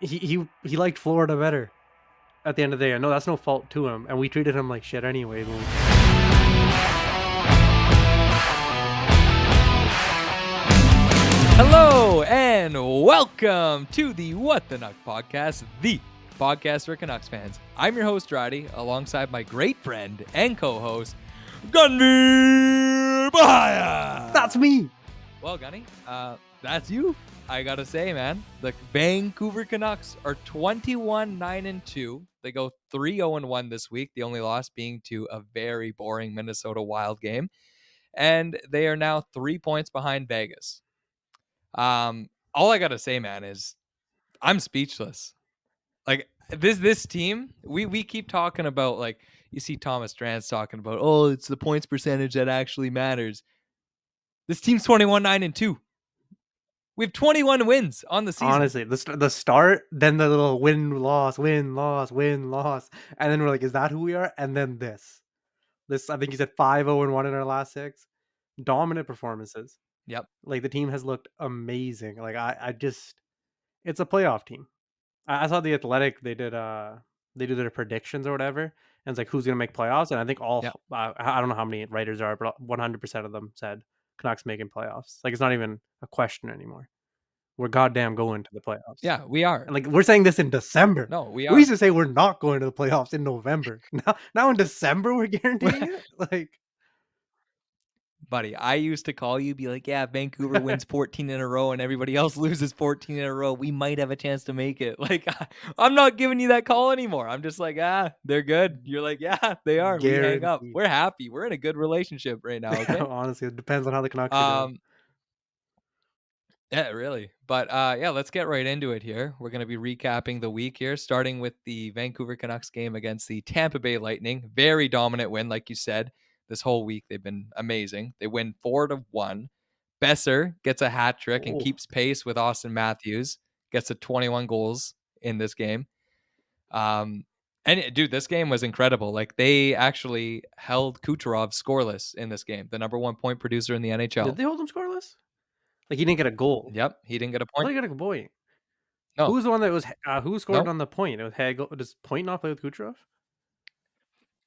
he liked Florida better. At the end of the day, I know that's no fault to him, and we treated him like shit anyways. Hello and welcome to the What the Nuck podcast, the podcast for Canucks fans. I'm your host, Roddy, alongside my great friend and co-host, Gunny Bahia. That's me. Well, Gunny, that's you. I gotta say, man, the Vancouver Canucks are 21-9-2. They go 3-0-1 this week, the only loss being to a very boring Minnesota Wild game. And they are now 3 points behind Vegas. All I gotta say, man, is I'm speechless. Like this team, we keep talking about, like, you see Thomas Drance talking about, oh, it's the points percentage that actually matters. This team's 21-9-2. We have 21 wins on the season. Honestly, the start, then the little win loss, and then we're like, is that who we are? And then this, I think you said 5-0-1 in our last 6. Dominant performances. Yep. Like the team has looked amazing. Like I just, it's a playoff team. I saw the Athletic. They did their predictions or whatever, and it's like who's gonna make playoffs. And I think all I don't know how many writers are, but 100% of them said Canucks making playoffs. Like it's not even a question anymore. We're goddamn going to the playoffs. Yeah, we are. And like we're saying this in December. No, we are. We used to say we're not going to the playoffs in November. Now in December we're guaranteeing it. Like, buddy, I used to call you, be like, yeah, Vancouver wins 14 in a row and everybody else loses 14 in a row. We might have a chance to make it. Like, I'm not giving you that call anymore. I'm just like, they're good. You're like, yeah, they are. We hang up. guaranteed. We're happy. We're in a good relationship right now. Okay. Honestly, it depends on how the Canucks are doing. Yeah, really. But yeah, let's get right into it here. We're going to be recapping the week here, starting with the Vancouver Canucks game against the Tampa Bay Lightning. Very dominant win, like you said. This whole week they've been amazing. They win 4-1. Boeser gets a hat trick and keeps pace with Austin Matthews. Gets to 21 goals in this game. And dude, this game was incredible. Like, they actually held Kucherov scoreless in this game, the number 1 point producer in the NHL. Did they hold him scoreless? Like he didn't get a goal. Yep, he didn't get a I thought point. he got a point. No. Who was the one that was who scored on the point? It was Hagel. Does Point not play with Kucherov?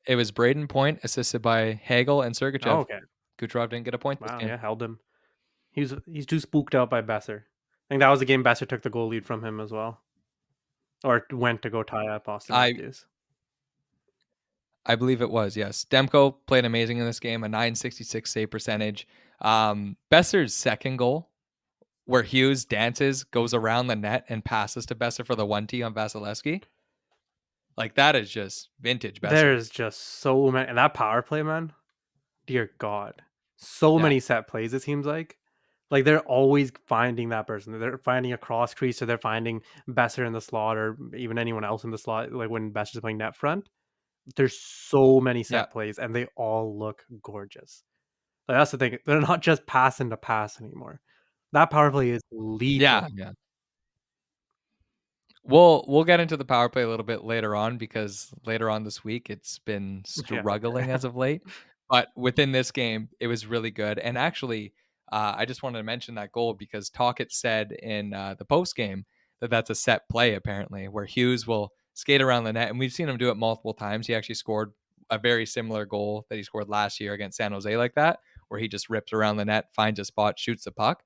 It was Braden Point, assisted by Hagel and Sergachev. Oh, okay. Kucherov didn't get a point this game. Yeah, held him. He's too spooked out by Boeser. I think that was the game Boeser took the goal lead from him as well, or went to go tie up Austin Matthews. I believe it was, yes. Demko played amazing in this game, a .966 save percentage. Boeser's second goal, where Hughes dances, goes around the net, and passes to Boeser for the 1-T on Vasilevsky. Like, that is just vintage Boeser. There's just so many. And that power play, man, dear God. So many set plays, it seems like. Like, they're always finding that person. They're finding a cross crease, or they're finding Boeser in the slot, or even anyone else in the slot, like when Boeser's playing net front. There's so many set plays, and they all look gorgeous. Like, that's the thing. They're not just passing to pass anymore. That power play is lethal. Yeah. We'll get into the power play a little bit later on, because later on this week it's been struggling as of late. But within this game, it was really good. And actually, I just wanted to mention that goal because Tocchet said in the post game that that's a set play, apparently, where Hughes will skate around the net, and we've seen him do it multiple times. He actually scored a very similar goal that he scored last year against San Jose like that, where he just rips around the net, finds a spot, shoots the puck.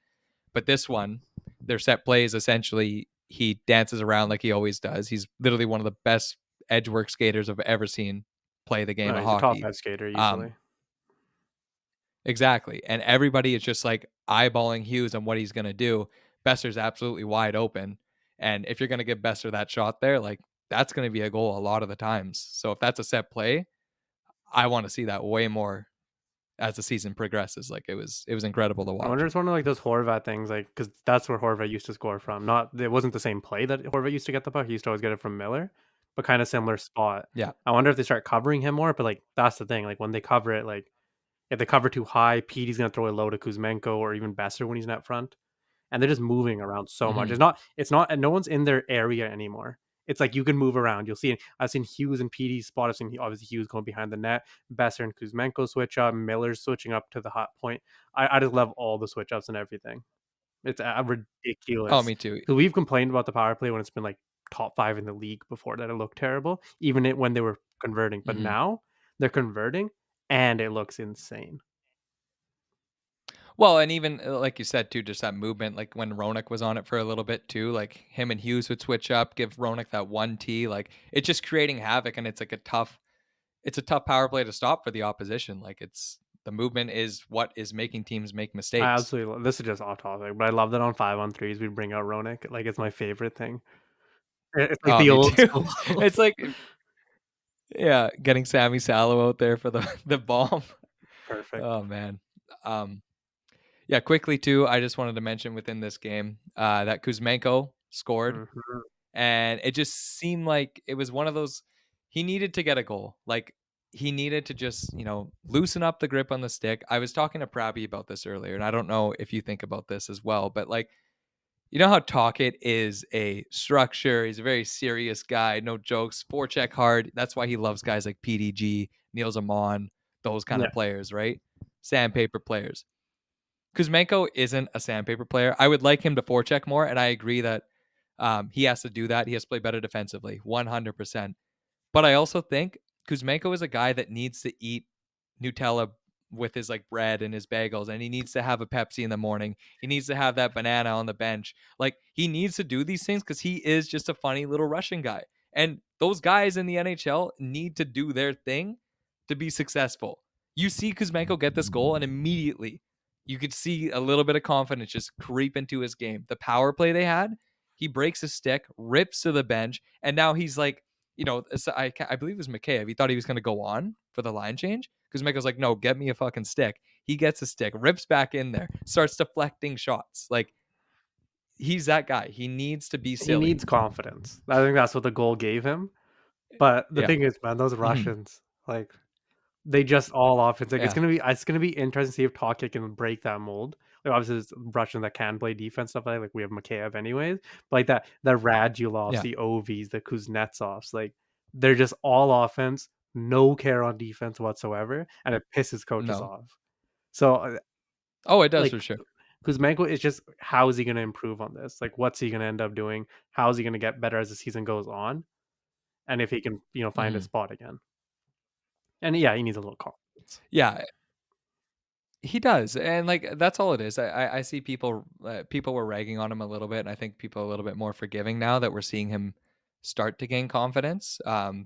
But this one, their set play is essentially he dances around like he always does. He's literally one of the best edge work skaters I've ever seen play the game of hockey. He's a top edge skater usually. Exactly. And everybody is just like eyeballing Hughes on what he's going to do. Boeser's absolutely wide open. And if you're going to give Boeser that shot there, like, that's going to be a goal a lot of the times. So if that's a set play, I want to see that way more as the season progresses. Like, it was incredible to watch. I wonder if it's one of like those Horvat things, like, because that's where Horvat used to score from. It wasn't the same play that Horvat used to get the puck. He used to always get it from Miller, but kind of similar spot. Yeah. I wonder if they start covering him more, but like that's the thing. Like when they cover it, like if they cover too high, Petey's gonna throw it low to Kuzmenko or even Boeser when he's net front, and they're just moving around so much. It's not, and no one's in their area anymore. It's like you can move around. You'll see. I've seen Hughes and Petey's spot. I've seen obviously Hughes going behind the net. Boeser and Kuzmenko switch up. Miller's switching up to the hot point. I just love all the switch ups and everything. It's ridiculous. Oh, me too. So we've complained about the power play when it's been like top 5 in the league before that it looked terrible, even when they were converting. But Mhm. now they're converting and it looks insane. Well, and even, like you said too, just that movement, like when Ronak was on it for a little bit too, like him and Hughes would switch up, give Ronak that 1T, like, it's just creating havoc, and it's a tough power play to stop for the opposition, like, it's the movement is what is making teams make I mistakes. absolutely love this is just off topic, but I love that on 5-on-3s we bring out Ronik. Like, it's my favorite thing. It's like Oh, the me old too. school. It's like yeah, getting Sammy Sallow out there for the the bomb. Perfect. Oh, man. Um, yeah, quickly too, I just wanted to mention within this game, that Kuzmenko scored. Mhm. And it just seemed like it was one of those he needed to get a goal. Like he needed to just, loosen up the grip on the stick. I was talking to Prabby about this earlier, and I don't know if you think about this as well, but like you know how Talkit is a structure, he's a very serious guy, no jokes, forecheck hard. That's why he loves guys like PDG, Niels Amon, those kind Yeah. of players, right? Sandpaper players. Kuzmenko isn't a sandpaper player. I would like him to forecheck more, and I agree that he has to do that. He has to play better defensively, 100%. But I also think Kuzmenko is a guy that needs to eat Nutella with his like bread and his bagels, and he needs to have a Pepsi in the morning. He needs to have that banana on the bench. Like he needs to do these things because he is just a funny little Russian guy. And those guys in the NHL need to do their thing to be successful. You see Kuzmenko get this goal, and immediately you could see a little bit of confidence just creep into his game. The power play they had, he breaks his stick, rips to the bench, and now he's like, I believe it was McKayev. He thought he was going to go on for the line change because Michael's like, no, get me a fucking stick. He gets a stick, rips back in there, starts deflecting shots. Like he's that guy. He needs to be He silly. needs confidence. I think that's what the goal gave him. But the Yeah. thing is, man, those Mhm. Russians, like, they just all offense. Like, Yeah. it's gonna be interesting to see if Talkit can break that mold. Like, obviously, there's Russians that can play defense stuff like we have Mikheyev anyways. But like that Radulovs, Yeah. the Ovies, the Kuznetsovs, like they're just all offense, no care on defense whatsoever, and it pisses coaches No. off. So Oh, it does for like sure. Kuzmenko is just how is he gonna improve on this? Like, what's he gonna end up doing? How is he gonna get better as the season goes on? And if he can, find a Mhm. spot again. And yeah, he needs a little confidence. Yeah, he does, and like that's all it is. I see people were ragging on him a little bit, and I think people are a little bit more forgiving now that we're seeing him start to gain confidence.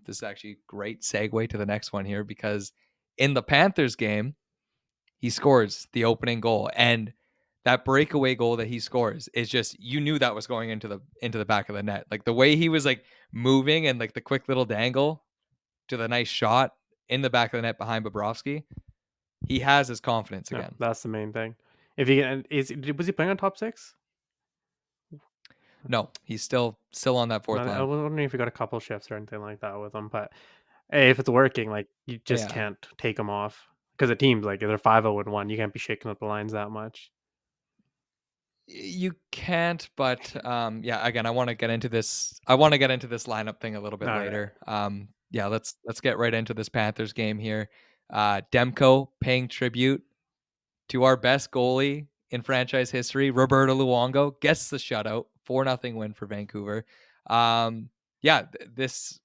This is actually a great segue to the next one here because in the Panthers game, he scores the opening goal, and that breakaway goal that he scores is just you knew that was going into the back of the net. Like the way he was like moving and like the quick little dangle to the nice shot in the back of the net behind Bobrovsky, he has his confidence Yeah, again. that's the main thing. If he can, was he playing on top six? No, he's still on that fourth I line. was wondering if he got a couple shifts or anything like that with him. But hey, if it's working, like you just Yeah. can't take him off because the team's like they're 5-0-1. You can't be shaking up the lines that much. You can't, but yeah, again, I want to get into this. I want to get into this lineup thing a little bit All right, later. Yeah, let's get right into this Panthers game here. Demko paying tribute to our best goalie in franchise history, Roberto Luongo, gets the shutout, 4-0 win for Vancouver. Yeah, this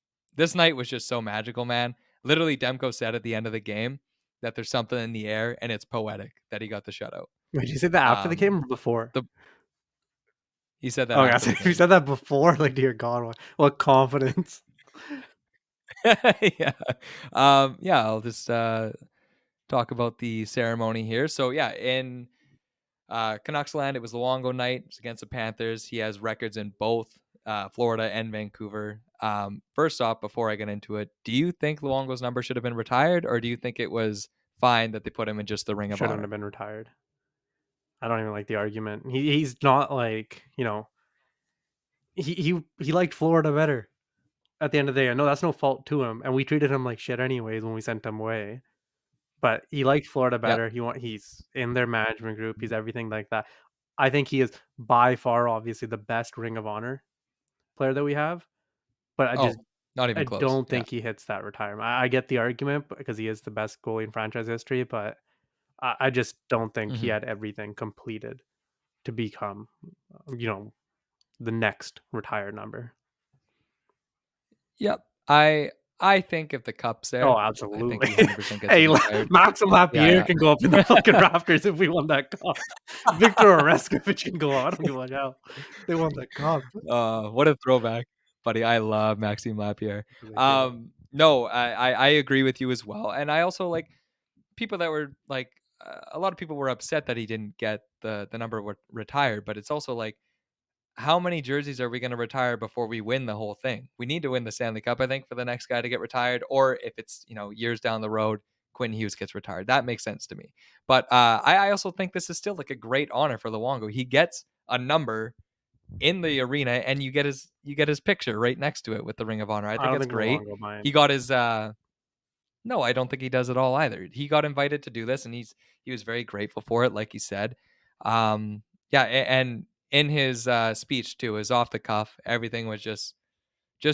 night was just so magical, man. Literally, Demko said at the end of the game that there's something in the air, and it's poetic that he got the shutout. wait, did you say that after the game Um, or before? the he said that Oh, yeah, after so the if you game. said that before, like dear God, what confidence? Yeah. Yeah, I'll just talk about the ceremony here. So yeah, in Canucks land, it was Luongo night. It's against the Panthers. He has records in both Florida and Vancouver. First off, before I get into it, do you think Luongo's number should have been retired, or do you think it was fine that they put him in just the Ring of Shouldn't have Honor? been retired. I don't even like the argument. He's not like he liked Florida better. At the end of the day, I know that's no fault to him, and we treated him like shit anyways when we sent him away. But he liked Florida Yeah. better. He's in their management group. He's everything like that. I think he is by far, obviously, the best Ring of Honor player that we have. But Oh, not even I close. don't Yeah. think he hits that retirement. I get the argument because he is the best goalie in franchise history, but I just don't think he Hmm. had everything completed to become, you know, the next retired number. Yep. I think if the cup's Oh, there, I think absolutely. he 100% gets it Hey, retired. Maxim Yeah, Lapierre can go up in the yeah. fucking rafters if we won that cup. Victor Oreskovich can go up. I don't give a hell. They won the cup. What a throwback, buddy. I love Maxime Lapierre. Like, yeah. No, I agree with you as well, and I also like people that were like a lot of people were upset that he didn't get the number retired, but it's also like how many jerseys are we going to retire before we win the whole thing? We need to win the Stanley Cup, I think, for the next guy to get retired, or if it's years down the road, Quinn Hughes gets retired. That makes sense to me. But I also think this is still like a great honor for Luongo. He gets a number in the arena and you get his picture right next to it with the Ring of Honor. I I think don't it's think great. Luongo mind. He got his no, I don't think he does at all either. He got invited to do this and he was very grateful for it like he said. Yeah, and in his speech too, is off the cuff. Everything was just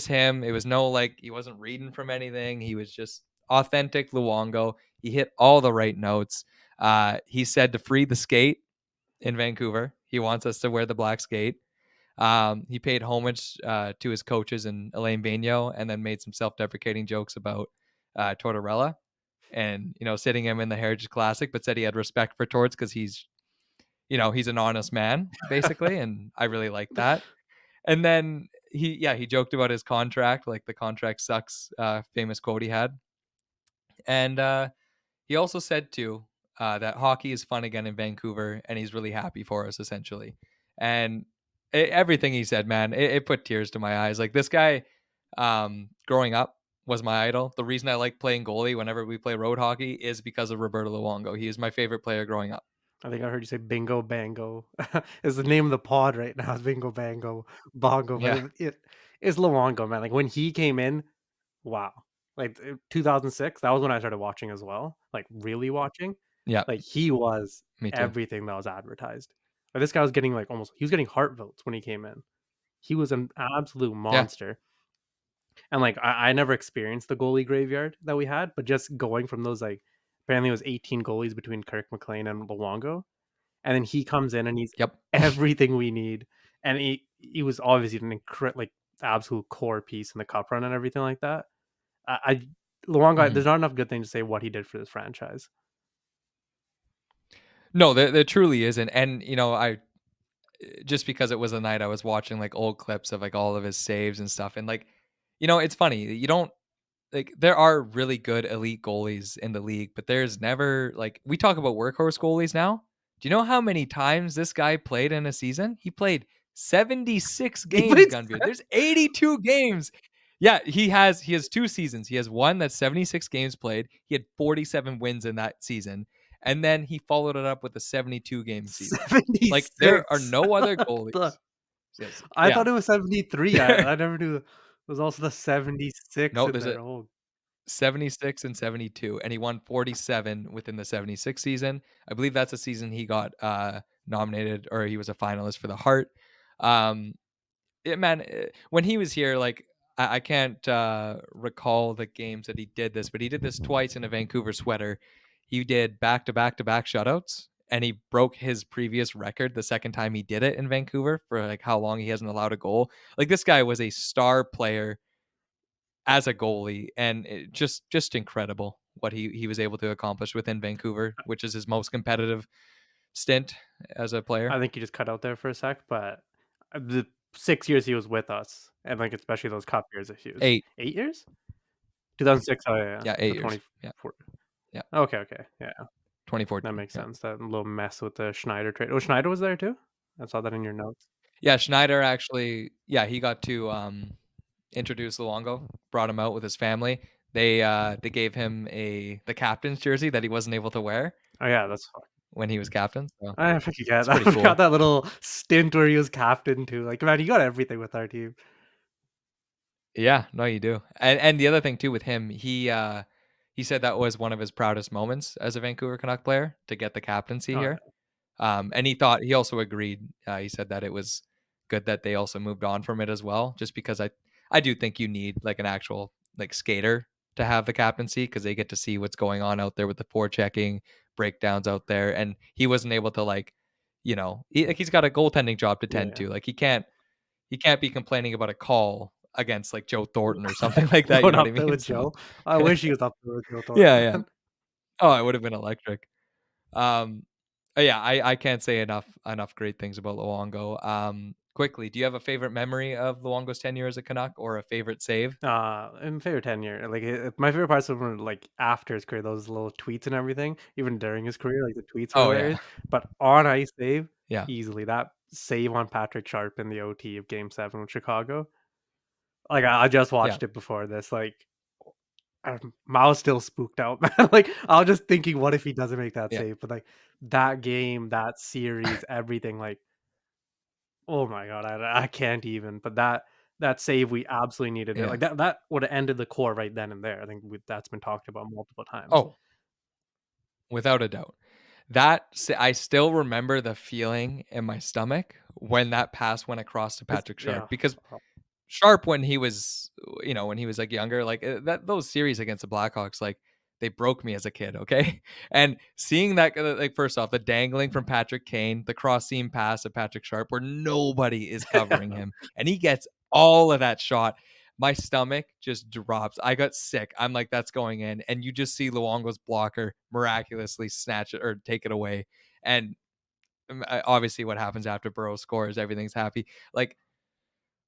him. It was no like he wasn't reading from anything. He was just authentic Luongo. He hit all the right notes. He said to free the skate in Vancouver. He wants us to wear the black skate. He paid homage to his coaches and Elaine Baino, and then made some self-deprecating jokes about Tortorella, and sitting him in the Heritage Classic, but said he had respect for Torts because he's an honest man basically, and I really like that. And then he joked about his contract, like the contract sucks, famous quote he had, and he also said too that hockey is fun again in Vancouver, and he's really happy for us, essentially. And everything he said, man, it put tears to my eyes. Like this guy, growing up, was my idol. The reason I like playing goalie whenever we play road hockey is because of Roberto Luongo. He is my favorite player growing up. I think I heard you say Bingo Bango is the name of the pod right now. Is Bingo Bango Bongo, but Yeah, it's Luongo, man. Like when he came in, wow. Like 2006, that was when I started watching as well. Like really watching. yeah, Like he was me too. everything that was advertised. Like this guy was getting like almost he was getting heart votes when he came in. He was an absolute Yeah, monster. And like I never experienced the goalie graveyard that we had, but just going from those like apparently it was 18 goalies between Kirk McLean and Luongo. And then he comes in and he's yep. everything we need. And he was obviously an like absolute core piece in the cup run and everything like that. I Luongo, Mhm. there's not enough good things to say what he did for this franchise. No, there truly isn't. And I just because it was a night I was watching like old clips of like all of his saves and stuff, and like it's funny you don't like there are really good elite goalies in the league, but there's never like we talk about workhorse goalies now. Do you know how many times this guy played in a season? He played 76 He games, played Gunbeard. There's 82 games. Yeah, he has 2 seasons. He has one that's 76 games played. He had 47 wins in that season. And then he followed it up with a 72 game season. Like there are 76. no other The goalies. Yes. I Yeah. thought it was 73. I never knew it was also the 76 No, in there's a there. Oh, 76 and 72, and he won 47 within the 76 season. I believe that's a season he got nominated, or he was a finalist for the Hart. Um, man, when he was here, like I can't recall the games that he did this, but he did this twice in a Vancouver sweater. He did back to back to back shutouts, and he broke his previous record the second time he did it in Vancouver for like how long he hasn't allowed a goal. Like this guy was a star player as a goalie, and just incredible what he was able to accomplish within Vancouver, which is his most competitive stint as a player. I think you just cut out there for a sec, but the 6 years he was with us, and like especially those cup years, he was 8. 8 years. 2006. Oh yeah, Yeah, so 8 years. Yeah. 24. Yeah. Okay, okay, yeah, that 2014. makes Yeah. sense. That little mess with the Schneider trade. Oh, Schneider was there too. I saw that in your notes. Yeah, Schneider actually, yeah, he got to introduce Luongo, brought him out with his family. They gave him the captain's jersey that he wasn't able to wear Oh yeah, that's fine. when he was captain. So I forget. it's I pretty forgot cool. that little stint where he was captain too. Like man, he got everything with our team. Yeah, no, you do. And the other thing too with him, he said that was one of his proudest moments as a Vancouver Canuck player to get the captaincy Oh here. And he also agreed. He said that it was good that they also moved on from it as well, just because I do think you need like an actual like skater to have the captaincy because they get to see what's going on out there with the forechecking breakdowns out there, and he wasn't able to like, like he's got a goaltending job to yeah, tend yeah. to. Like he can't be complaining about a call against like Joe Thornton or something like that. You Going know what I up there mean? with So Joe. I wish he was up there with Joe yeah, Thornton, yeah. man. Oh, it would have been electric. Um, yeah, I can't say enough great things about Luongo. Quickly, do you have a favorite memory of Luongo's tenure as a Canuck or a favorite save? In favorite tenure, like my favorite parts of him were like after his career, those little tweets and everything. Even during his career, like the tweets were Oh yeah, hilarious. But on ice save, yeah, easily that save on Patrick Sharp in the OT of Game 7 with Chicago. Like I just yeah, watched it before this. Like I was still spooked out, man. Like I was just thinking, what if he doesn't make that yeah, save? But like that game, that series, everything, like oh my god, I can't even. But that save, we absolutely needed it. yeah. Like that would have ended the core right then and there. I think that's been talked about multiple times. Oh, without a doubt. I still remember the feeling in my stomach when that pass went across to It's Patrick Sharp yeah. because Sharp when he was, when he was, like, younger, like, that those series against the Blackhawks, like, they broke me as a kid, okay? And seeing that, like, first off, the dangling from Patrick Kane, the cross seam pass of Patrick Sharp where nobody is covering him, and he gets all of that shot. My stomach just drops. I got sick. I'm like, "That's going in," and you just see Luongo's blocker miraculously snatch it or take it away, and, obviously what happens after Burrow scores, everything's happy. Like,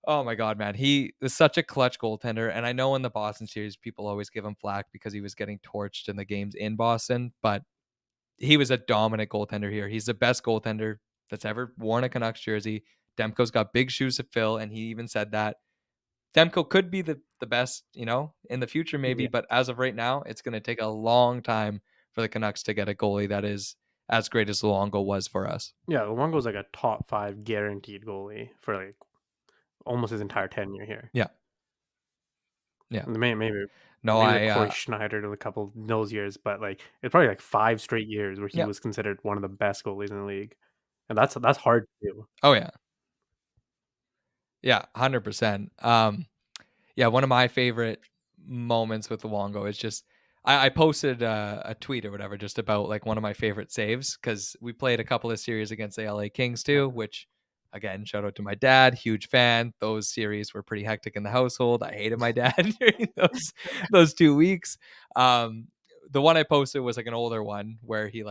oh my god, man. He is such a clutch goaltender, and I know in the Boston series, people always give him flack because he was getting torched in the games in Boston, but he was a dominant goaltender here. He's the best goaltender that's ever worn a Canucks jersey. Demko's got big shoes to fill, and he even said that. Demko could be the best, in the future maybe, Yeah, but as of right now, it's gonna take a long time for the Canucks to get a goalie that is as great as Luongo was for us. yeah. Luongo's like a top 5 guaranteed goalie for like almost his entire tenure here. Yeah, yeah. Maybe No, maybe like Corey Schneider to a couple of those years, but like it's probably like 5 straight years where he yeah. was considered one of the best goalies in the league, and that's hard to do. Oh, yeah. Yeah, 100%. Yeah, one of my favorite moments with Luongo is just I posted a tweet or whatever just about like one of my favorite saves because we played a couple of series against the LA Kings too, which again, shout out to my dad, huge fan. Those series were pretty hectic in the household. I hated my dad during those 2 weeks. Um, the one I posted was like an older one where he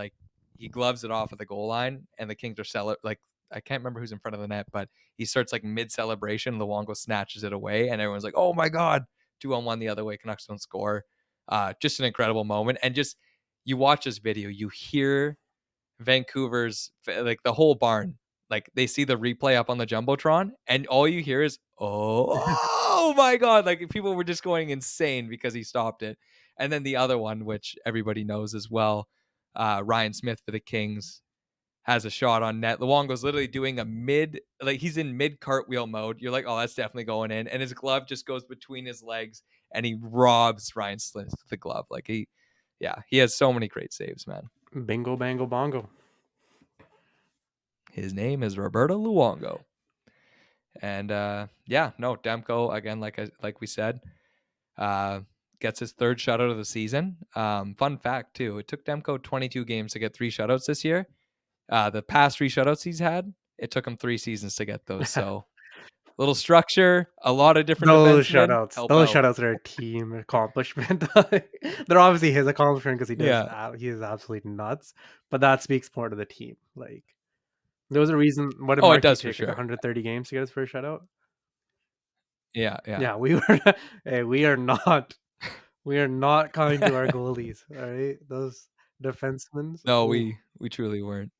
gloves it off at the goal line and the Kings are like I can't remember who's in front of the net, but he starts like mid celebration. Luongo snatches it away, and everyone's like, "Oh my god!" 2-on-1 the other way. Canucks don't score. Just an incredible moment, and just you watch this video, you hear Vancouver's like the whole barn, like they see the replay up on the jumbotron, and all you hear is, "Oh my god!" Like people were just going insane because he stopped it. And then the other one, which everybody knows as well, Ryan Smith for the Kings has a shot on net. Luongo's literally doing like he's in mid cartwheel mode. You're like, oh, that's definitely going in. And his glove just goes between his legs and he robs Ryan Smith with the glove. Like he has so many great saves, man. Bingo, bango, bongo. His name is Roberto Luongo. And yeah, no, Demko, again, like we said, gets his third shutout of the season. Fun fact too, it took Demko 22 games to get 3 shutouts this year. The past 3 shutouts he's had, it took him 3 seasons to get those. So little structure, a lot of different defensemen help Those out. shutouts are a team accomplishment. They're obviously his accomplishment because Yeah. he is absolutely nuts, but that speaks more to the team. Like there was a reason. What did Oh, it Markey does for take? Like sure. 130 games to get his first shutout. Yeah, yeah. Yeah, we were. Hey, we are not kind to our goalies. All right, those defensemen. No, Ooh. we truly weren't.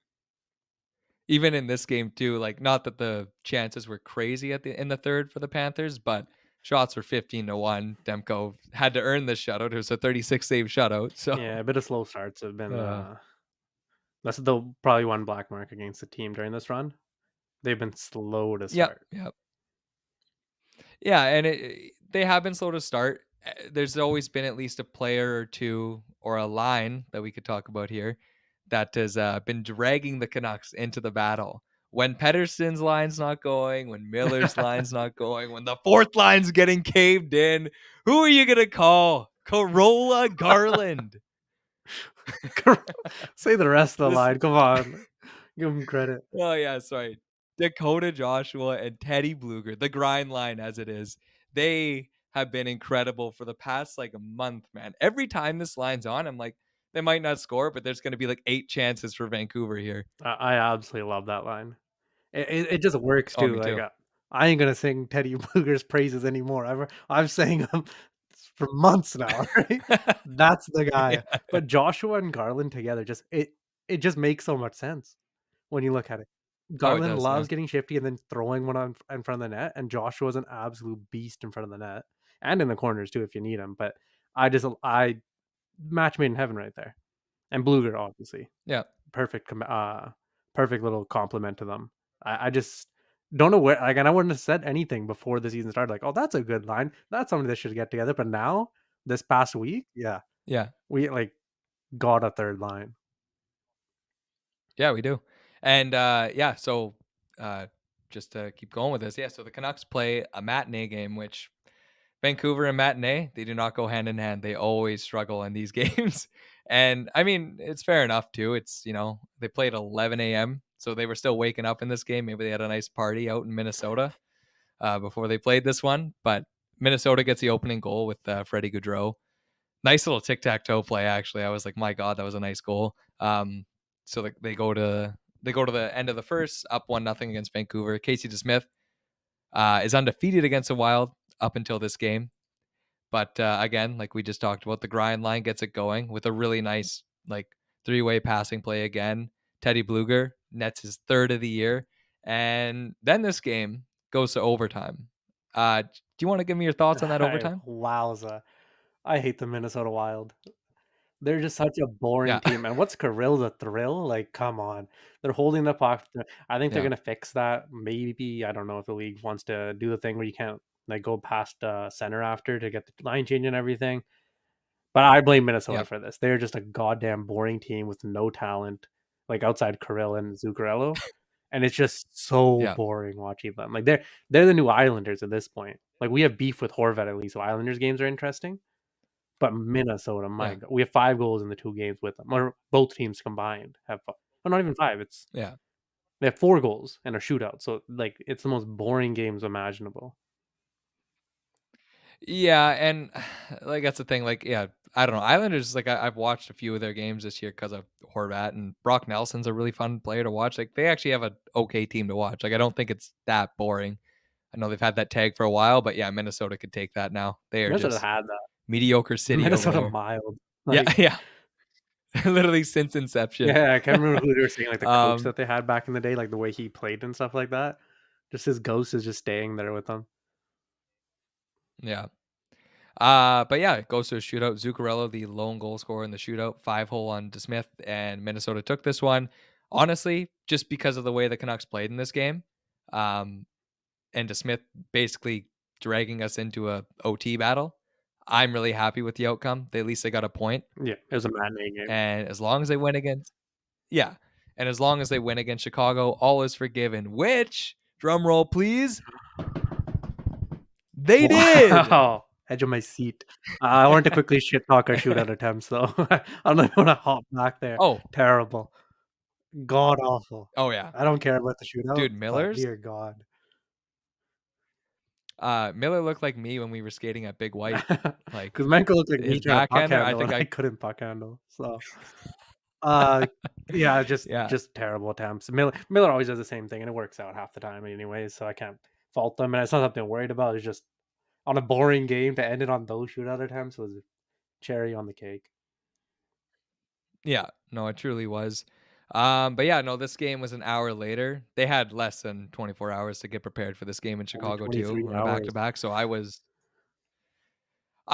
Even in this game too, like not that the chances were crazy in the third for the Panthers, but shots were 15-1. Demko had to earn this shutout. It was a 36 save shutout. So Yeah, a bit of slow starts have been. uh, That's the probably one black mark against the team during this run. They've been slow to yep, start. yep. Yeah, and they have been slow to start. There's always been at least a player or two or a line that we could talk about here that has been dragging the Canucks into the battle. When Pedersen's line's not going, when Miller's line's not going, when the fourth line's getting caved in, who are you gonna call? Corolla Garland. Say the rest of the This line. Come on, give him credit. Oh yeah, sorry. Dakota Joshua and Teddy Bluger, the grind line as it is. They have been incredible for the past like a month, man. Every time this line's on, I'm like, they might not score, but there's going to be like 8 chances for Vancouver here. I absolutely love that line. It just works Oh, too. me Like too. I ain't gonna sing Teddy Bluger's praises anymore. I've sang him for months now. Right? That's the guy. Yeah. But Joshua and Garland together it just makes so much sense when you look at it. Oh, it Garland does. Yeah. loves getting shifty and then throwing one on in front of the net, and Joshua's an absolute beast in front of the net and in the corners too if you need him. But I match made in heaven right there. And Bluger obviously Yeah. perfect perfect little compliment to them. I just don't know where like, and I wouldn't have said anything before the season started, like, "Oh, that's a good line. That's something that should get together." But now, this past week, yeah, Yeah. we, like, got a 3rd line. Yeah, we do. And yeah, so uh just to keep going with this, yeah, so the Canucks play a matinee game, which Vancouver and matinee, they do not go hand in hand. They always struggle in these games. And I mean, it's fair enough too. It's, they played 11 a.m. So they were still waking up in this game. Maybe they had a nice party out in Minnesota before they played this one. But Minnesota gets the opening goal with Freddie Gaudreau. Nice little tic tac toe play, actually. I was like, my God, that was a nice goal. So they go to the end of the first, up 1-0 against Vancouver. Casey DeSmith is undefeated against the Wild up until this game. But again, like we just talked about, the grind line gets it going with a really nice like 3-way passing play again. Teddy Bluger nets his 3rd of the year, and then this game goes to overtime. Do you want to give me your thoughts on that overtime? Wowza. I hate the Minnesota Wild. They're just such a boring Yeah, team, and what's Kirill the Thrill? Like, come on. They're holding the puck. I think they're yeah, gonna fix that. Maybe, I don't know if the league wants to do the thing where you can't, like, go past, center after to get the line change and everything, but I blame Minnesota yeah, for this. They're just a goddamn boring team with no talent, like, outside Kirill and Zuccarello, and it's just so yeah, boring watching them. Like, they're the new Islanders at this point. Like, we have beef with Horvat at least, so Islanders games are interesting. But Minnesota, my yeah, god, we have 5 goals in the 2 games with them, or both teams combined have not even 5, it's yeah. they have 4 goals and a shootout, so, like, it's the most boring games imaginable. Yeah, and like that's the thing. Like, yeah, I don't know. Islanders, like I've watched a few of their games this year because of Horvat, and Brock Nelson's a really fun player to watch. Like, they actually have an okay team to watch. Like, I don't think it's that boring. I know they've had that tag for a while, but yeah, Minnesota could take that now. They are Minnesota just had that. mediocre city over Minnesota there. mild, Yeah, like yeah, literally since inception. yeah, I can't remember who they were saying, like, the coach Um, that they had back in the day, like, the way he played and stuff like that. Just his ghost is just staying there with them. yeah. But yeah, it goes to a shootout. Zuccarello, the lone goal scorer in the shootout, 5-hole on DeSmith, and Minnesota took this one. Honestly, just because of the way the Canucks played in this game, um, and DeSmith basically dragging us into a OT battle, I'm really happy with the outcome. At least they got a point, Yeah, it was a matinee game. and as long as they win against, yeah, and as long as they win against Chicago, all is forgiven. Which, drum roll, please, they did. Wow! Edge of my seat. I wanted to quickly shit talk our shootout attempts, though. I don't know if you wanna hop back there. Oh, Terrible. God awful. oh yeah, I don't care about the shootout, dude, but Miller's. dear God. Miller looked like me when we were skating at Big White. Like, Kuzmenko looked like me his trying to puck backhander, I handle, think and I I couldn't puck handle, so, uh, yeah, yeah, just terrible attempts. Miller always does the same thing, and it works out half the time anyways, so I can't fault them, and it's not something I'm worried about, it's just on a boring game to end it on those shootout attempts was cherry on the cake. yeah. No, it truly was. But yeah, no, this game was an hour later. They had less than 24 hours to get prepared for this game in Only Chicago too, 23 on a back to hours. back. So I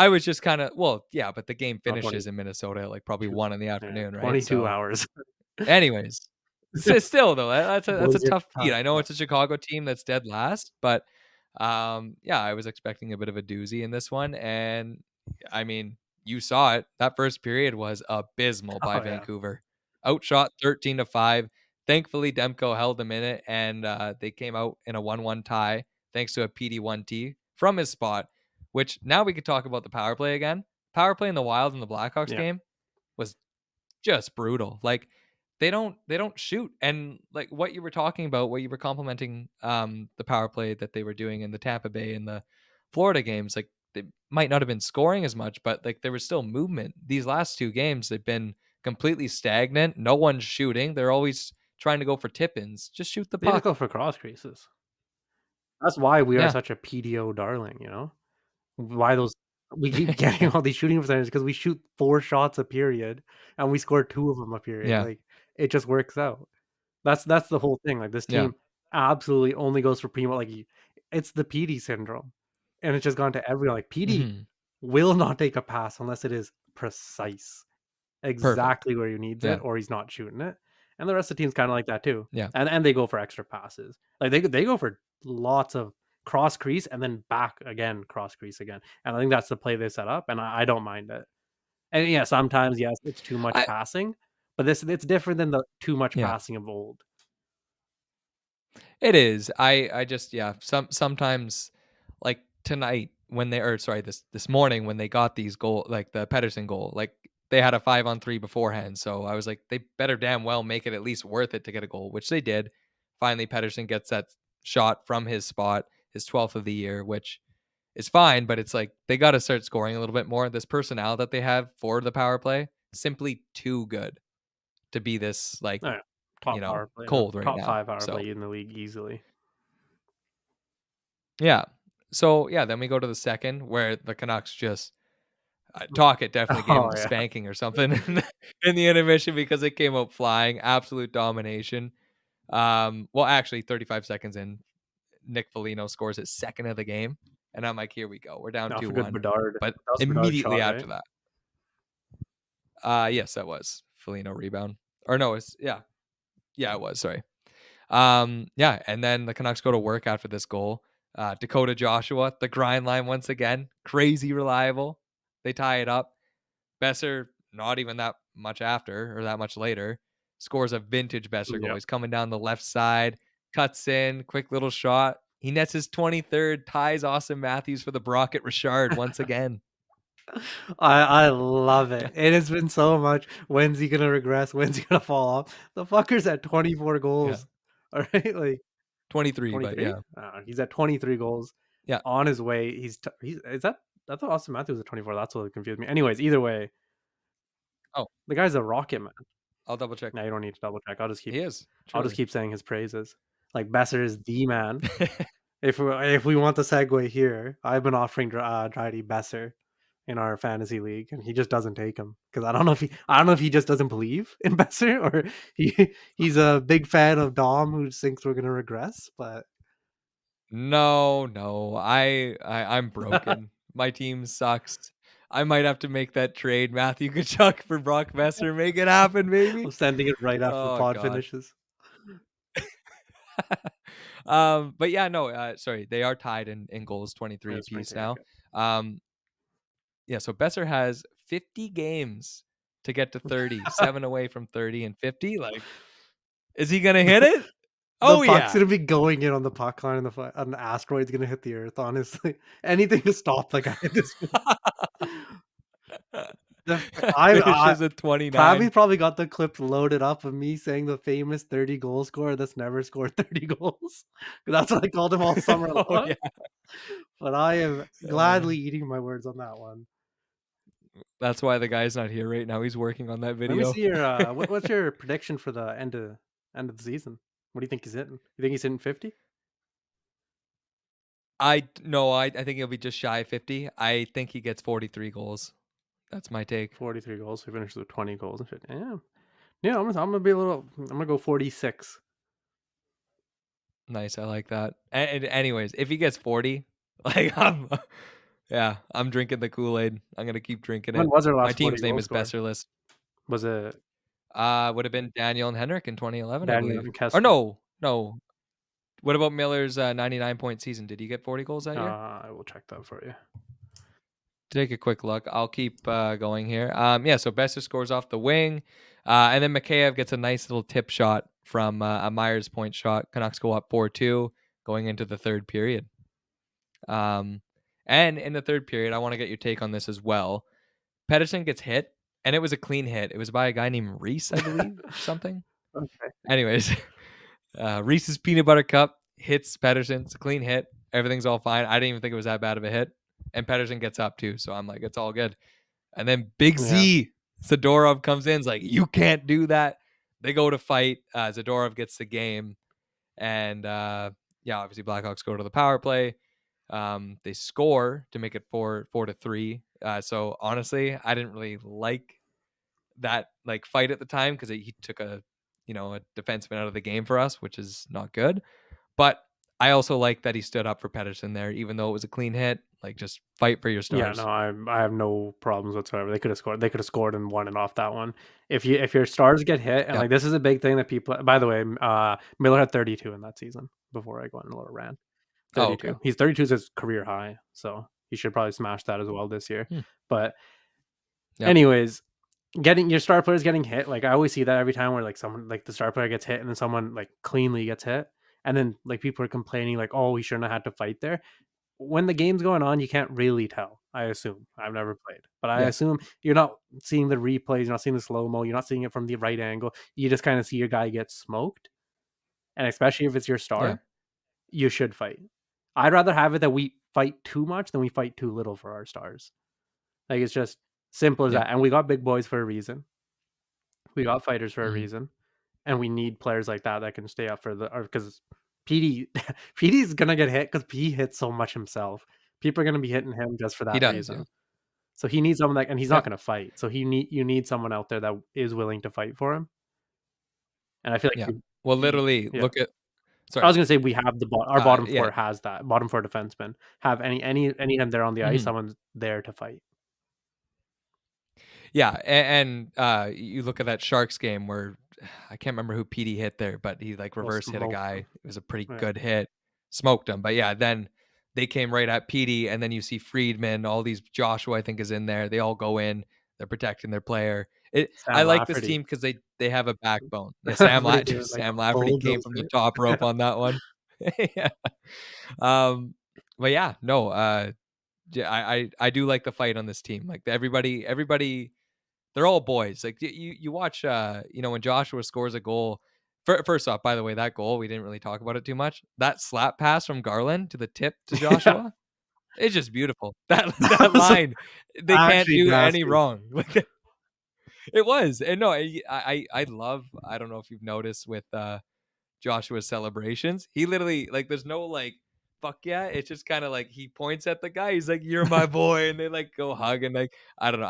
was just kind of, well, yeah, but the game Not 20 finishes in Minnesota at like probably two 1 in the yeah, afternoon, right? 22 So, hours. anyways, still though, that's a Boeser tough beat. time, I know yeah. it's a Chicago team that's dead last, but yeah, I was expecting a bit of a doozy in this one, and I mean, you saw it. That first period was abysmal by Oh, yeah. Vancouver. Outshot 13-5. Thankfully, Demko held them in it, and they came out in a 1-1 tie thanks to a PD1T from his spot. Which now we could talk about the power play again. Power play in the Wild in the Blackhawks Yeah. game was just brutal. Like, they don't shoot. And like what you were talking about, what you were complimenting the power play that they were doing in the Tampa Bay and the Florida games, like they might not have been scoring as much, but like there was still movement. These last 2 games, they've been completely stagnant. No one's shooting. They're always trying to go for tip-ins. Just shoot the They just puck. go for cross creases. That's why we are Yeah. such a PDO darling, you know? Why those we keep getting all these shooting percentages because we shoot 4 shots a period and we score 2 of them a period, Yeah. like, it just works out. That's the whole thing, like, this Yeah. team absolutely only goes for primo, like, it's the PD syndrome, and it's just gone to everyone, like, PD Mhm. will not take a pass unless it is precise, Perfect. exactly where he needs it, Yeah. or he's not shooting it, and the rest of the team's kinda like that too, Yeah. and they go for extra passes. Like, they go for lots of cross crease and then back again, cross crease again, and I think that's the play they set up, and I don't mind it. And yeah, sometimes, yes, it's too much I passing, but this it's different than the too much Yeah. passing of old. It is. I just yeah, sometimes like tonight when they or sorry, this morning when they got these goal like the Pedersen goal, like they had a 5-on-3 beforehand. So I was like, they better damn well make it at least worth it to get a goal, which they did. Finally, Pedersen gets that shot from his spot, his 12th of the year, which is fine, but it's like they got to start scoring a little bit more. This personnel that they have for the power play, simply too good to be this like, Oh, yeah. Top power play, cold right top now. 5 power So play in the league easily. yeah. So, yeah, then we go to the second where the Canucks just Talkett definitely gave him Oh, a yeah. spanking or something in the intermission because it came out flying, absolute domination. Well, actually, 35 seconds in, Nick Foligno scores his second of the game, and I'm like, "Here we go. We're down Off a good 2-1." Bedard. But That was a Bedard immediately shot, after right? that yes, that was Foligno rebound. Or no, it's yeah. Yeah, it was, sorry. Yeah, and then the Canucks go to work after this goal. Dakota Joshua, the grind line once again, crazy reliable. They tie it up. Boeser, not even that much after or that much later, scores a vintage Boeser goal. Yep. He's coming down the left side, cuts in, quick little shot. He nets his 23rd, ties Austin Matthews for the Brocket Richard once again. I love it. It has been so much, "When's he gonna regress? When's he gonna fall off?" The fucker's at 24 Yeah, goals. Alright, like 23, but 23? yeah. He's at 23 goals Yeah. on his way. He's is that I thought Austin Matthews was at 24, that's what confused me. Anyways, either way, Oh, the guy's a rocket man. I'll double check. No, you don't need to double check. He is, I'll just truly. keep saying his praises. Like, Besser is the man. If we want the segue here, I've been offering Dridie Besser in our fantasy league, and he just doesn't take him because I don't know if he just doesn't believe in Besser or he's a big fan of Dom who thinks we're gonna regress. But No, I'm broken. My team sucks. I might have to make that trade, Matthew Tkachuk for Brock Besser. Make it happen, I'm baby. sending it right after the Oh pod god. finishes. But yeah, no, sorry, they are tied in goals, 23 It's apiece 23. now. Okay. Um, yeah, so Besser has 50 games to get to 30, 7 away from 30 and 50. Like, is he gonna hit it? The Oh puck's yeah. gonna be going in on the puck line, and an asteroid's gonna hit the earth. Honestly, anything to stop the guy at this point. The I Finishes at 29. Probably got the clip loaded up of me saying the famous 30 goal scorer that's never scored 30 goals. That's what I called him all summer Oh long. yeah. But I am Uh, gladly eating my words on that one. that's why the guy's not here right now. He's working on that Let me video. see your what's your prediction for the end of the season? What do you think he's hitting? You think he's hitting 50? I think he'll be just shy of 50. I think he gets 43 goals. That's my take. 43 goals. He finishes with 20 goals and 50. Yeah. Yeah, I'm gonna be a little. I'm gonna go 46. Nice, I like that. And anyways, if he gets 40, like yeah, I'm drinking the Kool-Aid. I'm gonna keep drinking When it. was our My last 40 team's name goal is scorer? Besserless. Was it Would have been Daniel and Henrik in 2011, I Daniel believe. and Or Kessler? no. What about Miller's 99-point season? Did he get 40 goals that year? I will check that for you. Take a quick look. I'll keep going here. Yeah, so Besser scores off the wing, and then Mikheyev gets a nice little tip shot from a Myers point shot. Canucks go up 4-2 going into the third period. And in the third period, I want to get your take on this as well. Pedersen gets hit, and it was a clean hit. It was by a guy named Reese, I believe, something. Okay. Anyways, Reese's peanut butter cup hits Pedersen. It's a clean hit. Everything's all fine. I didn't even think it was that bad of a hit. And Pedersen gets up too, so I'm like, it's all good. And then Big Yeah. Z Zadorov comes in, is like, you can't do that. They go to fight. Zadorov gets the game, and yeah, obviously Blackhawks go to the power play. They score to make it 4-3. So honestly, I didn't really like that like fight at the time because he took a defenseman out of the game for us, which is not good. But I also like that he stood up for Pedersen there, even though it was a clean hit. Like, just fight for your Yeah, no, stars. I have no problems whatsoever. They could have scored. They could have scored and won it off that one. If your stars get hit, and Yep. like this is a big thing that people. By the way, Miller had 32 in that season. Before I go on a little rant, Oh, okay. 32. He's 32 is his career high, so he should probably smash that as well this year. Hmm. But Yep. anyways, getting your star players getting hit, like I always see that every time where like someone like the star player gets hit and then someone like cleanly gets hit, and then like people are complaining like, oh, he shouldn't have had to fight there. When the game's going on, you can't really tell. I assume. I've never played, but I Yeah. assume you're not seeing the replays, you're not seeing the slow mo, you're not seeing it from the right angle. You just kind of see your guy get smoked, and especially if it's your Yeah. star, you should fight. I'd rather have it that we fight too much than we fight too little for our stars. Like it's just simple as Yeah. that. And we got big boys for a reason. We got fighters for a Mhm. reason, and we need players like that that can stay up for the or because PD PD's gonna get hit because P hits so much himself. People are gonna be hitting him just for He that does, yeah. reason. So he needs someone that, and he's not Yep. gonna fight. So you need someone out there that is willing to fight for him. And I feel Yeah. like Well, literally, yeah. look at I sorry. was gonna say we have our bottom Yeah. four has that. Bottom four defensemen have anytime they're on the ice, Mhm. someone's there to fight. Yeah, and you look at that Sharks game where I can't remember who PD hit there, but he like We'll reverse hit a smoke guy. them. It was a pretty Yeah. good hit, smoked him. But yeah, then they came right at PD, and then you see Friedman, all these Joshua I think is in there. They all go in, they're protecting their player. I Sam like this Lafferty. team because they have a backbone. Yeah, Lafferty doing like Sam a Lafferty came from the bulldozer. top rope on that one. Yeah. Um, but yeah, no, yeah, I do like the fight on this team. Like everybody they're all boys. Like you watch when Joshua scores a goal. First off, by the way, that goal, we didn't really talk about it too much. That slap pass from Garland to the tip to Yeah. Joshua, it's just beautiful. That That that was line, they can't actually do any nasty. wrong. Like it was. And no, I love, I don't know if you've noticed with Joshua's celebrations. He literally like there's no like fuck yeah. It's just kind of like he points at the guy. He's like, "You're my boy," and they like go hug and like I don't know.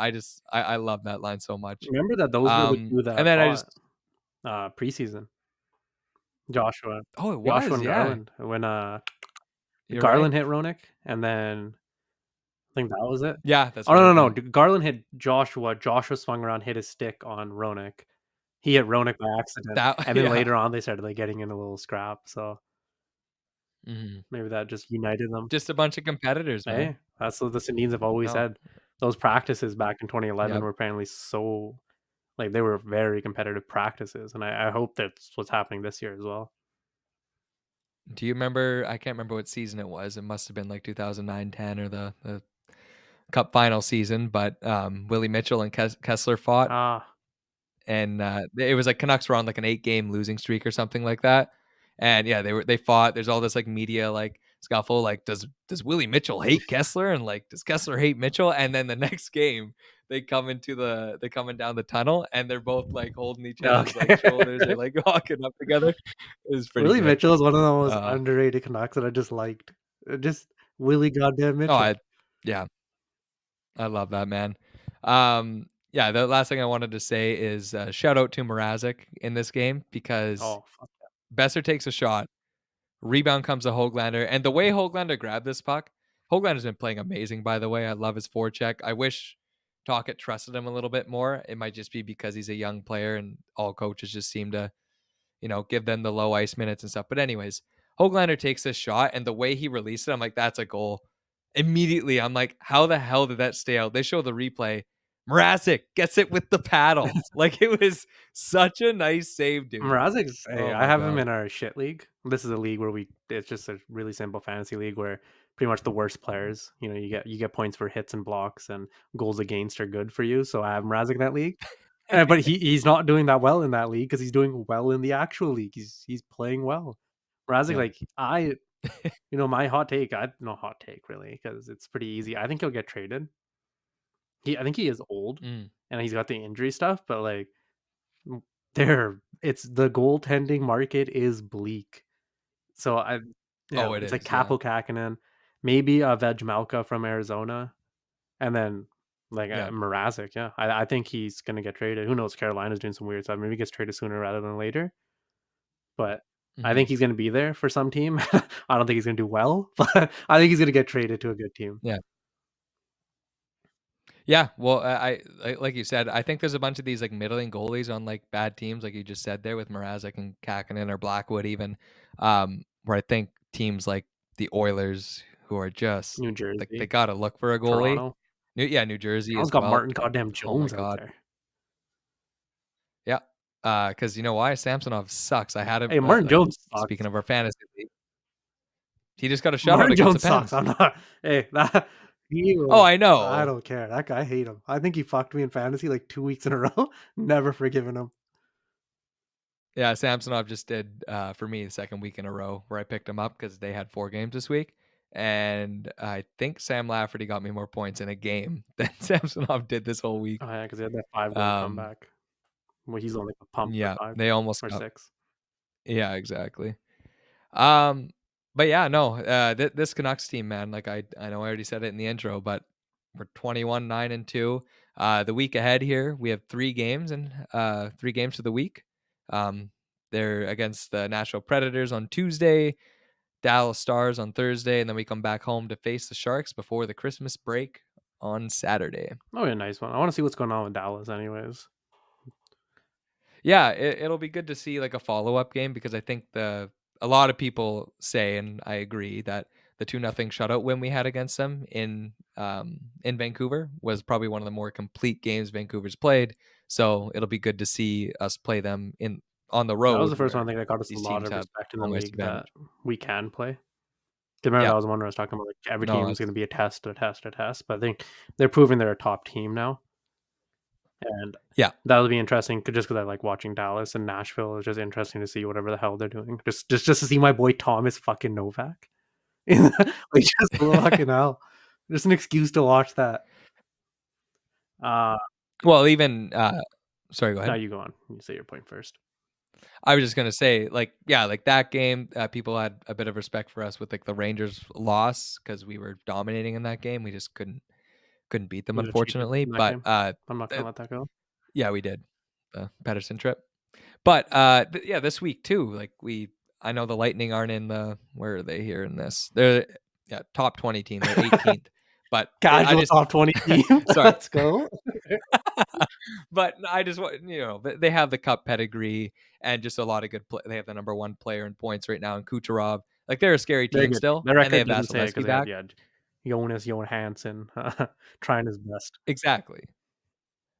I love that line so much. Remember that those were the 2 And that then I fought, just preseason. Joshua oh, it Joshua was, and yeah. Garland when, You're right. Garland hit Roenick, and then I think that was it. Yeah, that's Oh, no, right. no, no, Yeah. Garland hit Joshua, Joshua swung around, hit his stick on Roenick. He hit Roenick by accident, That and then yeah. later on, they started, like, getting in a little scrap, so Mhm. maybe that just united them. Just a bunch of competitors, man. Hey, that's what the Sedins have always No. said. Those practices back in 2011 Yep. were apparently so like, they were very competitive practices, and I hope that's what's happening this year as well. Do you remember, I can't remember what season it was. It must have been like 2009-10 or the cup final season, but Willie Mitchell and Kessler fought. Ah, And it was like Canucks were on like an 8-game losing streak or something like that. And yeah, they fought. There's all this like media like scuffle. Like, does Willie Mitchell hate Kessler? And like, does Kessler hate Mitchell? And then the next game, they coming down the tunnel, and they're both like holding each other's like okay. shoulders. They're like walking up together. It was pretty Willie good. Mitchell is one of the most Uh, underrated Canucks that I just liked. Just Willie goddamn oh, Mitchell. yeah, I love that, man. Yeah, the last thing I wanted to say is shout out to Mrazek in this game because Oh, fuck. Boeser takes a shot. Rebound comes to Höglander, and the way Höglander grabbed this puck, Höglander's been playing amazing, by the way. I love his forecheck. I wish Tocchet trusted him a little bit more. It might just be because he's a young player and all coaches just seem to, give them the low ice minutes and stuff. But anyways, Höglander takes this shot, and the way he released it, I'm like, that's a goal. Immediately, I'm like, how the hell did that stay out? They show the replay. Mrazek gets it with the paddle. Like, it was such a nice save, dude. Mrazek's hey, Oh I my have him God. in our shit league. This is a league where it's just a really simple fantasy league where pretty much the worst players, you get points for hits and blocks and goals against are good for you. So I have Mrazek in that league. But he's not doing that well in that league because he's doing well in the actual league. He's playing well. Mrazek, Yeah. like I My hot take, no hot take really, because it's pretty easy. I think he'll get traded. I think he is old, Mm. and he's got the injury stuff, but like mm, it's the goaltending market is bleak. So Oh, it it's like is, yeah. Capo Kakinen, maybe Vejmelka from Arizona, and then like Yeah. Mrazek. Yeah, I think he's gonna get traded. Who knows? Carolina's doing some weird stuff. Maybe he gets traded sooner rather than later. But I Mhm. think he's gonna be there for some team. I don't think he's gonna do well, but I think he's gonna get traded to a good team. Yeah. Yeah, well, like you said, I think there's a bunch of these, like, middling goalies on, like, bad teams, like you just said there with Mrazek and Kakkonen or Blackwood even, where I think teams like the Oilers who are just New like, they Jersey, gotta look for a goalie. Toronto. New Jersey Toronto's as got well. Martin goddamn Oh my Jones out god. there. Yeah, because you know why? Samsonov sucks. I had him, Hey, Martin like, Jones speaking sucks. of our fantasy league, he just got a shutout Martin against the Jones sucks. Pens. I'm not. Hey, that he Oh, was. I I know. don't care. That guy, I hate him. I think he fucked me in fantasy like 2 weeks in a row. Never forgiven him. Yeah, Samsonov just did, for me the second week in a row where I picked him up because they had 4 games this week, and I think Sam Lafferty got me more points in a game than Samsonov did this whole week. Oh yeah, because he had that 5 goal Um, comeback. Well, he's on like a pump for yeah, 5 they almost or got 6. yeah, exactly. Um, but yeah, no, this Canucks team, man, like I know I already said it in the intro, but we're 21, 9 and 2. The week ahead here, we have 3 games and 3 games for the week. Um, they're against the Nashville Predators on Tuesday, Dallas Stars on Thursday, and then we come back home to face the Sharks before the Christmas break on Saturday. Oh yeah, nice one. I want to see what's going on with Dallas, anyways. Yeah, it'll be good to see like a follow-up game because I think a lot of people say, and I agree, that the 2-0 shutout win we had against them in Vancouver was probably one of the more complete games Vancouver's played. So it'll be good to see us play them in on the That was road the first one I where think that got us a these lot teams of have respect in the home ice league that advantage. we can play. 'Cause remember Yeah, that was one where I was talking about like every no, team is that's going to be a test, a test, a test. But I think they're proving they're a top team now, and yeah. that'll be interesting. Just because I like watching Dallas and Nashville, it's just interesting to see whatever the hell they're doing. Just to see my boy Thomas fucking Novak, like just fucking hell, just an excuse to watch that. Uh, Well, even sorry, go now ahead. you go on. You say your point first. I was just gonna say, like, yeah, like that game, people had a bit of respect for us with like the Rangers loss because we were dominating in that game. We just couldn't beat them, You got cheated unfortunately. in that But game. I'm not gonna let that go. yeah, we did the Pedersen trip. But yeah, this week too. Like I know the Lightning aren't in the where are they here in this? They're yeah top 20 team. They're 18th. But I Casual just top 20 team. sorry. Let's go. But I just want they have the cup pedigree and just a lot of good play. They have the number 1 player in points right now in Kucherov. Like they're a scary They're a team good team. still, Their and they record have doesn't say it because Vasilevsky they have, back. yeah, Jonas Johansson trying his best. Exactly.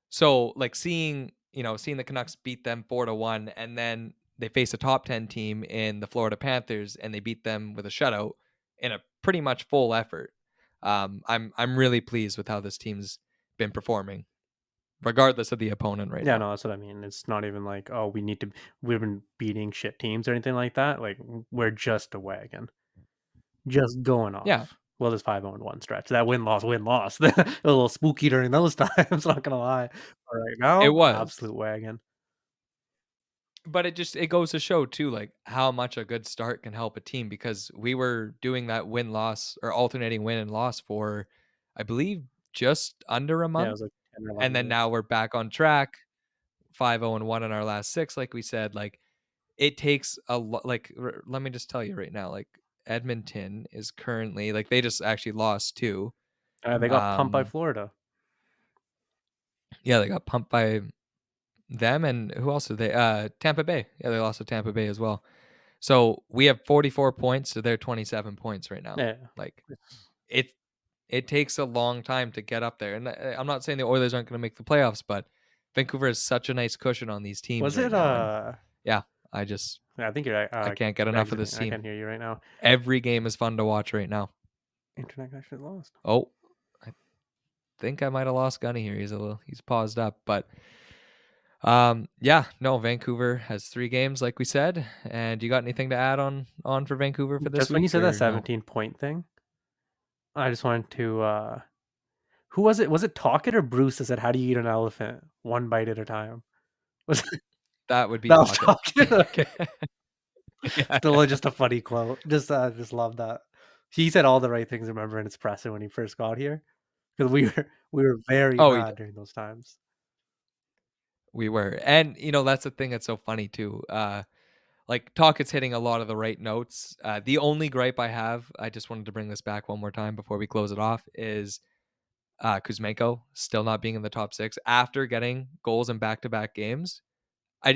So like seeing the Canucks beat them 4-1, and then they face a top 10 team in the Florida Panthers, and they beat them with a shutout in a pretty much full effort. I'm really pleased with how this team's been performing, regardless of the opponent right Yeah, now. no, that's what I mean. It's not even like, oh, we've been beating shit teams or anything like that. Like, we're just a wagon, just going Yeah, off. Well, this 5-1 stretch, that win loss, a little spooky during those times. Not gonna lie. But right it now, was. absolute wagon. But it goes to show too, like how much a good start can help a team because we were doing that win loss or alternating win and loss for, I believe, just under a Yeah, it month, was like 10 or and 11 then days. now we're back on track, 5-0-1 in our last 6, like we said. Like it takes a lot. Like let me just tell you right now, like Edmonton is currently like they just actually lost too. They got pumped by Florida. Yeah, they got pumped by them, and who else did they? Tampa Bay. Yeah, they lost to Tampa Bay as well. So we have 44 points to their 27 points right now. Yeah. Like it it takes a long time to get up there. And I'm not saying the Oilers aren't going to make the playoffs, but Vancouver is such a nice cushion on these teams Was right it, now. And yeah, I I think you're, can't get enough of exiting. this I team. can't hear you right now. Every game is fun to watch right now. Internet actually lost. Oh, I think I might have lost Gunny here. He's paused up, but Yeah, no, Vancouver has 3 games like we said, and you got anything to add on for Vancouver for this Just when you week said that or no? 17-point thing, I just wanted to, who was it? Was it Talkit or Bruce that said, "How do you eat an elephant? One bite at a time." Was it That would be that was Talkit. Talkit? Okay. Yeah. Still just a funny quote. Just love that. He said all the right things, remember, and it's presser when he first got here, because we were very Oh, bad during those times. we were. And, that's the thing that's so funny too. Like, Talkit's hitting a lot of the right notes. The only gripe I have, I just wanted to bring this back one more time before we close it off, is Kuzmenko still not being in the top 6 after getting goals in back-to-back games.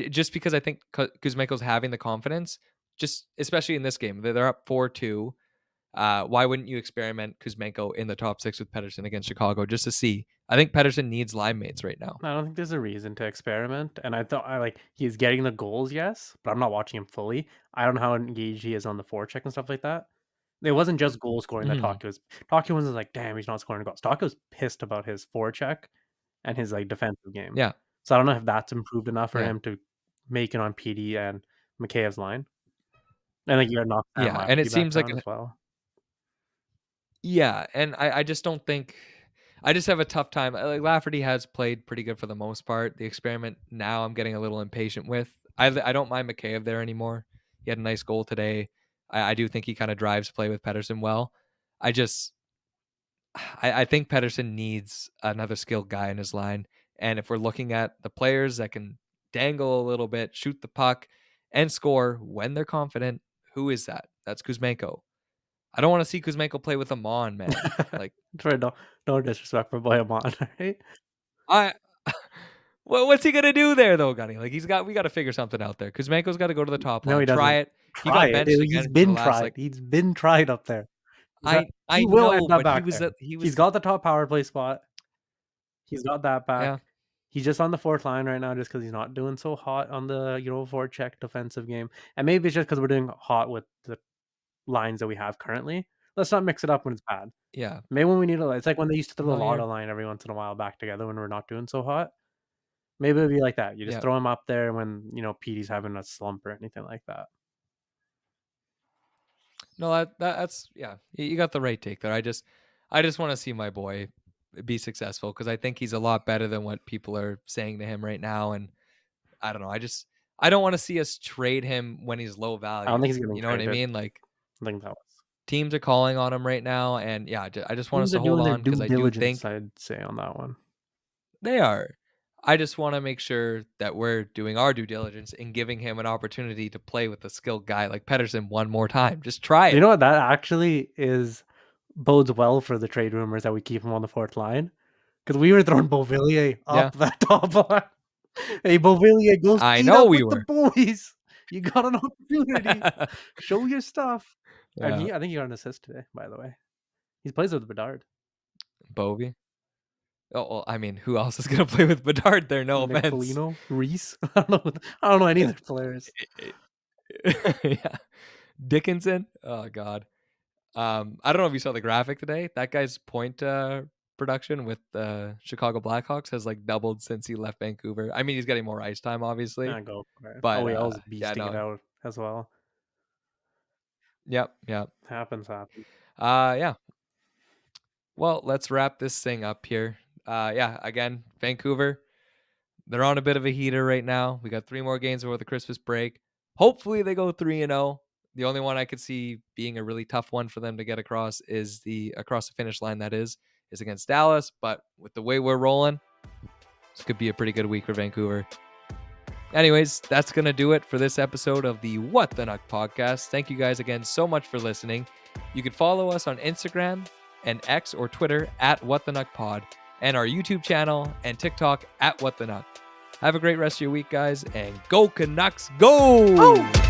Just because I think Kuzmenko's having the confidence, just especially in this game. They're up 4-2. Why wouldn't you experiment Kuzmenko in the top 6 with Pettersson against Chicago just to see? I think Pettersson needs line mates right now. I don't think there's a reason to experiment, and he's getting the goals, yes, but I'm not watching him fully. I don't know how engaged he is on the forecheck and stuff like that. It wasn't just goal scoring that Mhm. Talkio wasn't like, "Damn, he's not scoring goals." Talkio was pissed about his forecheck and his, like, defensive game. Yeah. So I don't know if that's improved enough for Yeah. him to make it on PD and Mikheyev's line. I think you gotta knock Sam Yeah, and it Lafferty back seems like down as well. yeah, and I just don't think I just have a tough time. Like, Lafferty has played pretty good for the most part. The experiment now I'm getting a little impatient with. I don't mind Mikheyev there anymore. He had a nice goal today. I do think he kind of drives play with Pettersson well. I just I think Pettersson needs another skilled guy in his line. And if we're looking at the players that can dangle a little bit, shoot the puck, and score when they're confident, who is that? That's Kuzmenko. I don't want to see Kuzmenko play with Amon, man. Like, For no disrespect for Boyamon, right? I well, what's he gonna do there though, Gunny? Like, we gotta figure something out there. Kuzmenko's gotta go to the top No, line. he Try doesn't. it. He Try got it. benched He's again for the been last tried. He's been tried up there. I He will know, end up but back there. he He's was got the top power play spot. He's got that yeah. back. He's just on the 4th line right now just because he's not doing so hot on the, forecheck defensive game, and maybe it's just because 'cause we're doing hot with the lines that we have currently. Let's not mix it up when it's bad. Yeah. Maybe when we need it's like when they used to throw the No, Lotto you're line every once in a while back together when we're not doing so hot. Maybe it'd be like that. You just yeah. throw him up there when, Petey's having a slump or anything like that. No, that's yeah. You got the right take there. I just want to see my boy be successful because I think he's a lot better than what people are saying to him right now. And I don't know. I don't want to see us trade him when he's low I don't think value. he's getting You know what I traded. mean? Like, I think that was teams are calling on him right now, and yeah, I just want us teams are to hold doing their on because due I do diligence, think I'd say, on that one. they are. I just want to make sure that we're doing our due diligence in giving him an opportunity to play with a skilled guy like Pettersson one more time. Just try You it. know what? That actually bodes well for the trade rumors that we keep him on the 4th line because we were throwing Beauvillier Yeah, up that top line. Hey, Beauvillier, go I speed know up we with the were. boys. You got an opportunity. Show your stuff. And Yeah, I think he got an assist today, by the way. He plays with Bedard. Bovey. Oh, well, I mean, who else is gonna play with Bedard there? No Nick offense. Foligno, Reese. I don't know any of their players. Yeah, Dickinson. Oh God. I don't know if you saw the graphic today. That guy's point production with the Chicago Blackhawks has like doubled since he left Vancouver. I mean, he's getting more ice time, obviously, Go for it. but OEL's yeah, beasting it no, out as well. yep, yep. Happens. Yeah. Well, let's wrap this thing up here. Yeah, again, Vancouver. They're on a bit of a heater right now. We got 3 more games before the Christmas break. Hopefully they go 3-0. The only one I could see being a really tough one for them to get across is the across the finish line is against Dallas, but with the way we're rolling, this could be a pretty good week for Vancouver. Anyways, that's going to do it for this episode of the What the Nuck podcast. Thank you guys again so much for listening. You can follow us on Instagram and X or Twitter at What the Nuck Pod, and our YouTube channel and TikTok at What the Nuck. Have a great rest of your week, guys, and go Canucks, go! Oh!